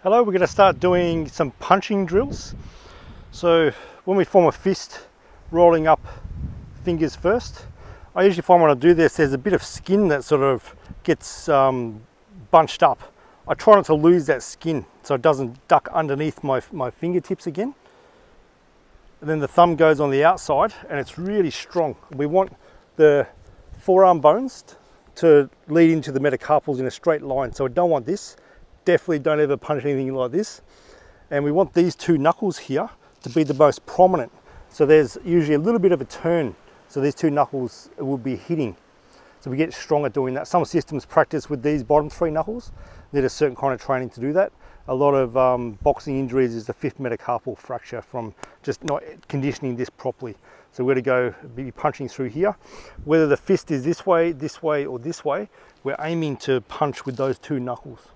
Hello, we're going to start doing some punching drills. So when we form a fist, rolling up fingers first. I usually find when I do this, there's a bit of skin that sort of gets bunched up. I try not to lose that skin so it doesn't duck underneath my fingertips again. And then the thumb goes on the outside and it's really strong. We want the forearm bones to lead into the metacarpals in a straight line. So I don't want this. Definitely don't ever punch anything like this. And we want these two knuckles here to be the most prominent. So there's usually a little bit of a turn. So these two knuckles will be hitting. So we get strong at doing that. Some systems practice with these bottom three knuckles. Need a certain kind of training to do that. A lot of boxing injuries is the fifth metacarpal fracture from just not conditioning this properly. So we're going to be punching through here. Whether the fist is this way, or this way, we're aiming to punch with those two knuckles.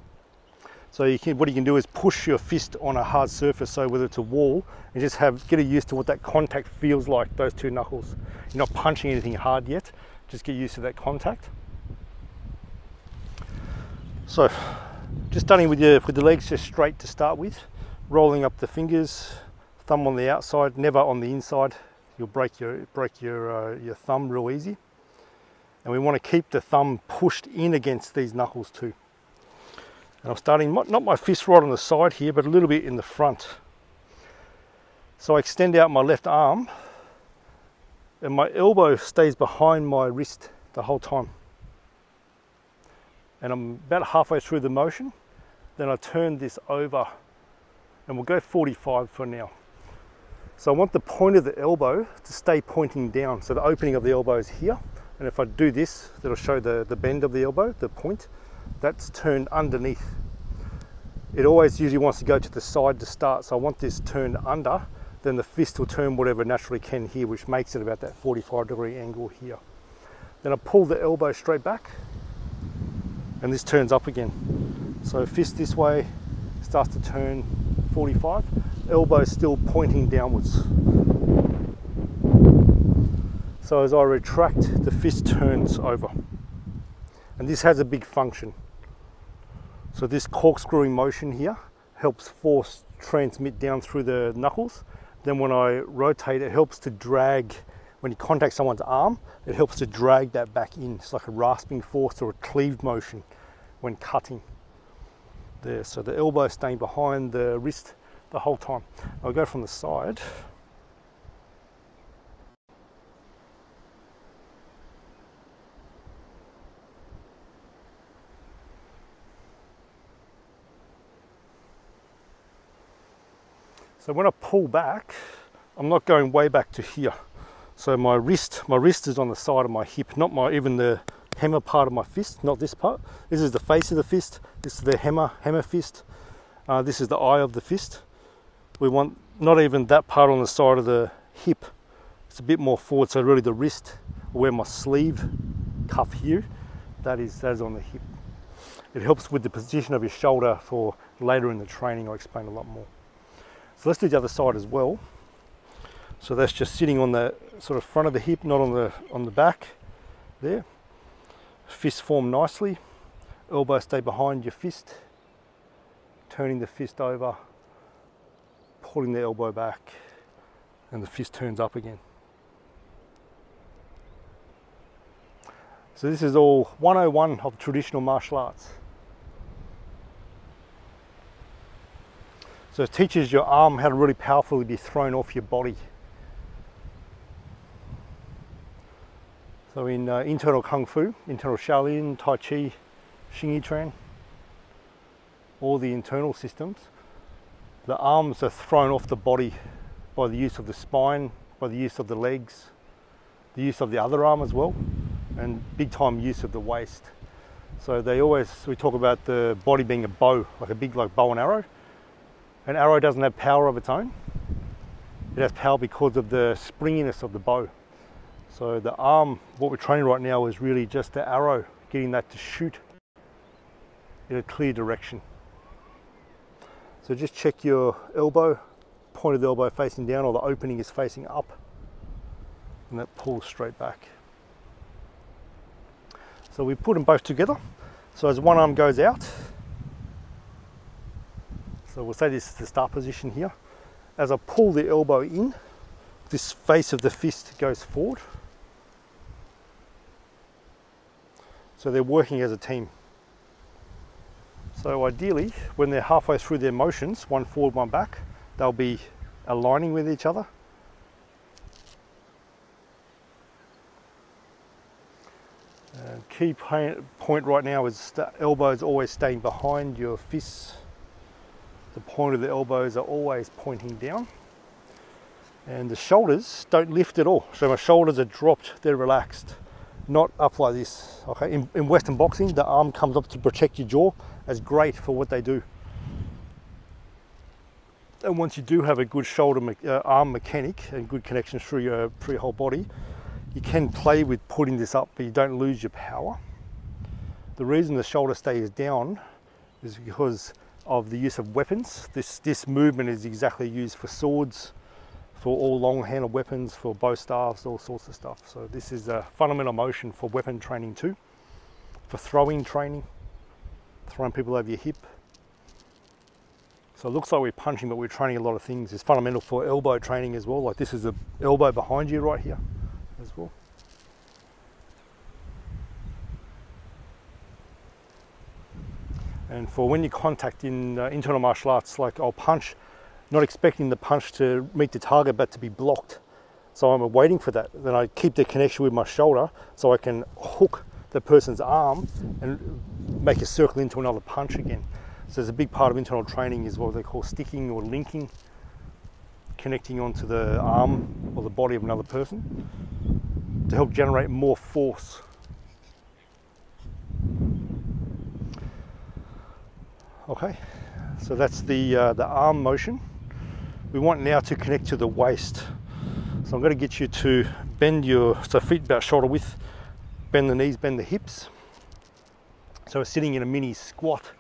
So what you can do is push your fist on a hard surface, so whether it's a wall, and just get used to what that contact feels like, those two knuckles. You're not punching anything hard yet, just get used to that contact. So, just starting with the legs just straight to start with, rolling up the fingers, thumb on the outside, never on the inside. You'll break your thumb real easy. And we want to keep the thumb pushed in against these knuckles too. And I'm starting, not my fist right on the side here, but a little bit in the front. So I extend out my left arm and my elbow stays behind my wrist the whole time. And I'm about halfway through the motion. Then I turn this over and we'll go 45 for now. So I want the point of the elbow to stay pointing down. So the opening of the elbow is here. And if I do this, that'll show the bend of the elbow, the point. That's turned underneath. It always usually wants to go to the side to start, so I want this turned under, then the fist will turn whatever naturally can here, which makes it about that 45-degree angle here. Then I pull the elbow straight back, and this turns up again. So fist this way, starts to turn 45, elbow still pointing downwards. So as I retract, the fist turns over. And this has a big function. So this corkscrewing motion here helps force transmit down through the knuckles. Then when I rotate, it helps to drag, when you contact someone's arm, it helps to drag that back in. It's like a rasping force or a cleaved motion when cutting. There, so the elbow staying behind the wrist the whole time. I'll go from the side. So when I pull back, I'm not going way back to here. So my wrist is on the side of my hip, not even the hammer part of my fist, not this part. This is the face of the fist. This is the hammer fist. This is the eye of the fist. We want not even that part on the side of the hip. It's a bit more forward, so really the wrist, where my sleeve cuff here, that is on the hip. It helps with the position of your shoulder for later in the training. I'll explain a lot more. So let's do the other side as well. So that's just sitting on the sort of front of the hip, not on the back there. Fist form nicely. Elbow stay behind your fist. Turning the fist over, pulling the elbow back, and the fist turns up again. So this is all 101 of traditional martial arts. So it teaches your arm how to really powerfully be thrown off your body. So in internal Kungfu, internal Shaolin, Tai Chi, Xing Yi Chuan, all the internal systems, the arms are thrown off the body by the use of the spine, by the use of the legs, the use of the other arm as well, and big time use of the waist. So we talk about the body being a bow, like a big bow and arrow. An arrow doesn't have power of its own. It has power because of the springiness of the bow. So the arm, what we're training right now is really just the arrow, getting that to shoot in a clear direction. So just check your elbow, point of the elbow facing down, or the opening is facing up, and that pulls straight back. So we put them both together. So as one arm goes out, So we'll say this is the start position here. As I pull the elbow in, this face of the fist goes forward. So they're working as a team. So ideally, when they're halfway through their motions, one forward, one back, they'll be aligning with each other. Key point right now is the elbows always staying behind your fists. The point of the elbows are always pointing down. And the shoulders don't lift at all. So my shoulders are dropped, they're relaxed, not up like this. Okay, in Western boxing, the arm comes up to protect your jaw. That's great for what they do. And once you do have a good arm mechanic and good connections through your whole body, you can play with putting this up, but you don't lose your power. The reason the shoulder stays down is because of the use of weapons. This movement is exactly used for swords, for all long-handled weapons, for bow staves, all sorts of stuff. So this is a fundamental motion for weapon training too, for throwing training, throwing people over your hip. So it looks like we're punching, but we're training a lot of things. It's fundamental for elbow training as well. Like this is an elbow behind you right here as well. And for when you contact in internal martial arts, like I'll punch, not expecting the punch to meet the target, but to be blocked. So I'm waiting for that. Then I keep the connection with my shoulder so I can hook the person's arm and make a circle into another punch again. So there's a big part of internal training is what they call sticking or linking, connecting onto the arm or the body of another person to help generate more force. Okay, so that's the arm motion. We want now to connect to the waist. So I'm going to get you to bend your feet about shoulder width, bend the knees, bend the hips. So we're sitting in a mini squat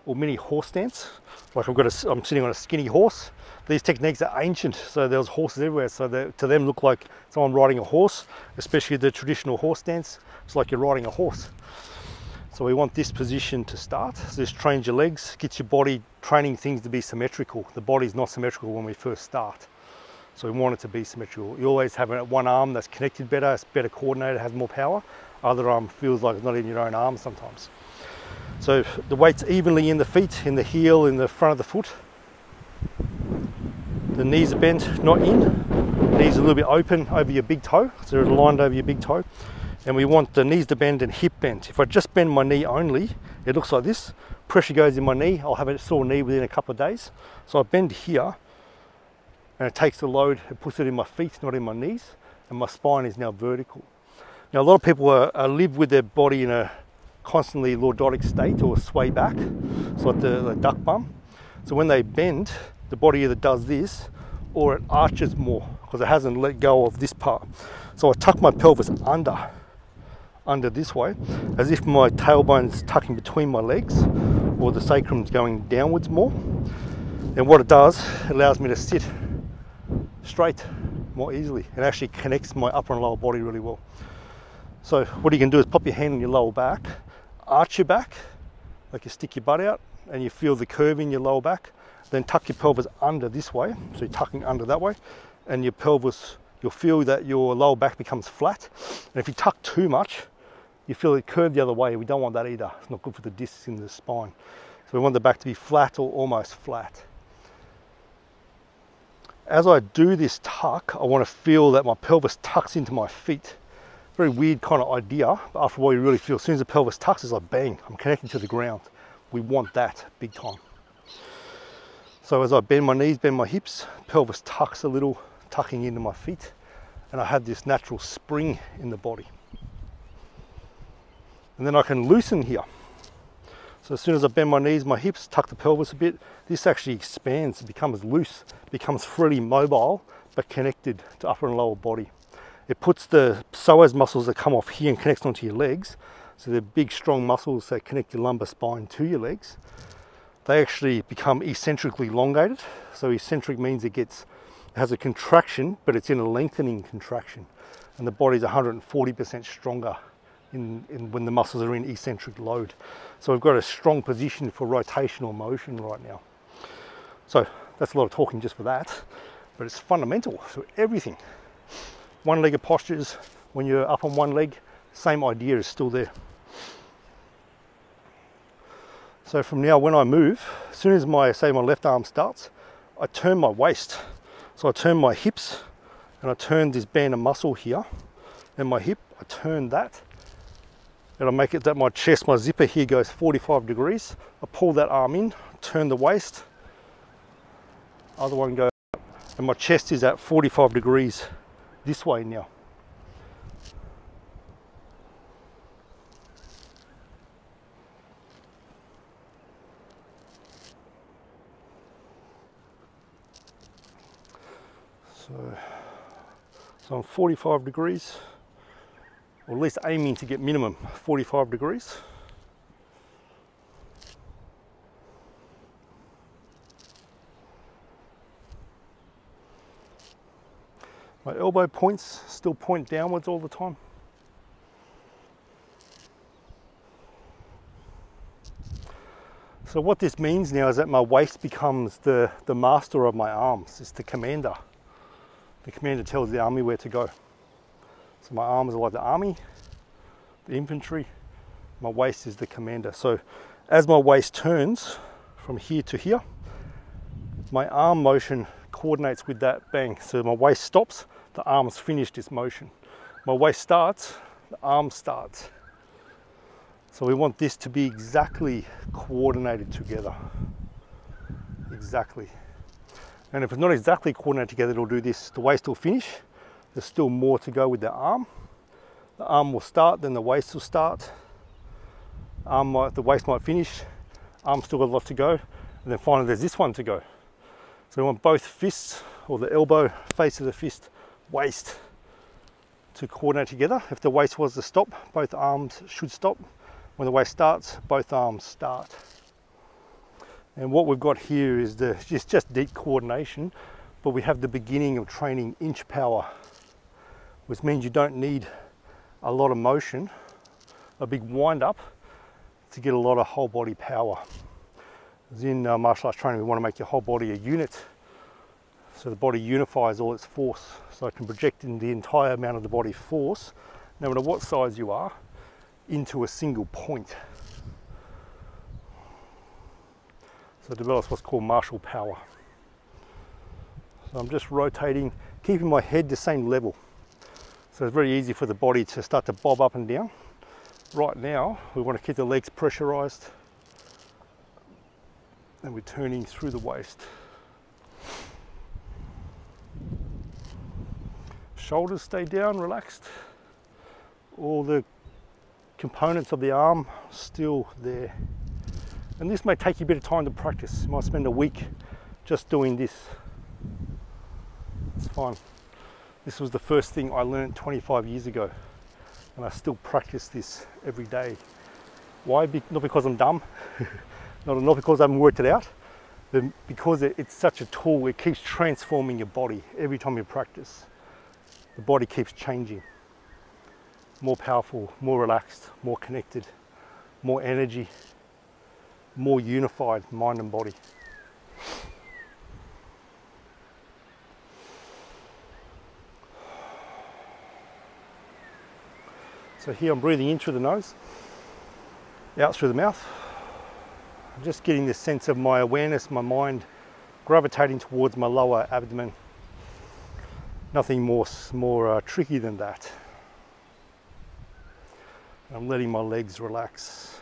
or mini horse stance. Like I'm sitting on a skinny horse. These techniques are ancient, so there's horses everywhere. So they, to them, look like someone riding a horse, especially the traditional horse stance. It's like you're riding a horse. So we want this position to start. So this trains your legs, gets your body training things to be symmetrical. The body's not symmetrical when we first start. So we want it to be symmetrical. You always have one arm that's connected better, it's better coordinated, has more power. Other arm feels like it's not in your own arm sometimes. So the weight's evenly in the feet, in the heel, in the front of the foot. The knees are bent, not in. Knees are a little bit open over your big toe, so they're aligned over your big toe. And we want the knees to bend and hip bend. If I just bend my knee only, it looks like this. Pressure goes in my knee, I'll have a sore knee within a couple of days. So I bend here, and it takes the load, it puts it in my feet, not in my knees, and my spine is now vertical. Now a lot of people live with their body in a constantly lordotic state or sway back. It's like the duck bum. So when they bend, the body either does this or it arches more because it hasn't let go of this part. So I tuck my pelvis under this way, as if my tailbone's tucking between my legs or the sacrum's going downwards more. And what it does, it allows me to sit straight more easily and actually connects my upper and lower body really well. So what you can do is pop your hand on your lower back, arch your back, like you stick your butt out and you feel the curve in your lower back, then tuck your pelvis under this way, so you're tucking under that way, and your pelvis, you'll feel that your lower back becomes flat. And if you tuck too much, you feel it curve the other way. We don't want that either. It's not good for the discs in the spine. So we want the back to be flat or almost flat. As I do this tuck, I want to feel that my pelvis tucks into my feet. Very weird kind of idea, but after a while you really feel, as soon as the pelvis tucks, it's like bang, I'm connecting to the ground. We want that big time. So as I bend my knees, bend my hips, pelvis tucks a little, tucking into my feet, and I have this natural spring in the body. And then I can loosen here. So as soon as I bend my knees, my hips, tuck the pelvis a bit, this actually expands, it becomes loose, becomes freely mobile, but connected to upper and lower body. It puts the psoas muscles that come off here and connects onto your legs. So they're big, strong muscles that connect your lumbar spine to your legs. They actually become eccentrically elongated. So eccentric means it has a contraction, but it's in a lengthening contraction. And the body's 140% stronger when the muscles are in eccentric load. So we've got a strong position for rotational motion right now. So that's a lot of talking just for that, but it's fundamental to everything. One-legged postures, when you're up on one leg, same idea is still there. So from now, when I move, as soon as my left arm starts, I turn my waist. So I turn my hips and I turn this band of muscle here and my hip, I turn that and I make it that my chest, my zipper here goes 45 degrees. I pull that arm in, turn the waist, other one goes up, and my chest is at 45 degrees this way now. So I'm 45 degrees, or at least aiming to get minimum 45 degrees. My elbow points still point downwards all the time. So what this means now is that my waist becomes the master of my arms. It's the commander. The commander tells the army where to go. So my arms are like the army, the infantry. My waist is the commander. So as my waist turns from here to here, my arm motion coordinates with that bang. So my waist stops, the arm's finished its motion. My waist starts, the arm starts. So we want this to be exactly coordinated together. Exactly. And if it's not exactly coordinated together, it'll do this. The waist will finish. There's still more to go with the arm. The arm will start, then the waist will start. The waist might finish. Arm's still got a lot to go. And then finally there's this one to go. So we want both fists, or the elbow, face of the fist, waist, to coordinate together. If the waist was to stop, both arms should stop. When the waist starts, both arms start. And what we've got here is just deep coordination, but we have the beginning of training inch power, which means you don't need a lot of motion, a big wind up, to get a lot of whole body power. As in martial arts training, we want to make your whole body a unit, so the body unifies all its force, so it can project in the entire amount of the body force, no matter what size you are, into a single point. So it develops what's called martial power. So I'm just rotating, keeping my head the same level. So it's very easy for the body to start to bob up and down. Right now, we want to keep the legs pressurized, and we're turning through the waist. Shoulders stay down, relaxed. All the components of the arm still there. And this may take you a bit of time to practice. You might spend a week just doing this. It's fine. This was the first thing I learned 25 years ago, and I still practice this every day. Why? Not because I'm dumb, not because I haven't worked it out, but because it's such a tool. It keeps transforming your body every time you practice. The body keeps changing. More powerful, more relaxed, more connected, more energy, more unified mind and body. So here I'm breathing in through the nose, out through the mouth. I'm just getting this sense of my awareness, my mind gravitating towards my lower abdomen. Nothing more tricky than that. I'm letting my legs relax.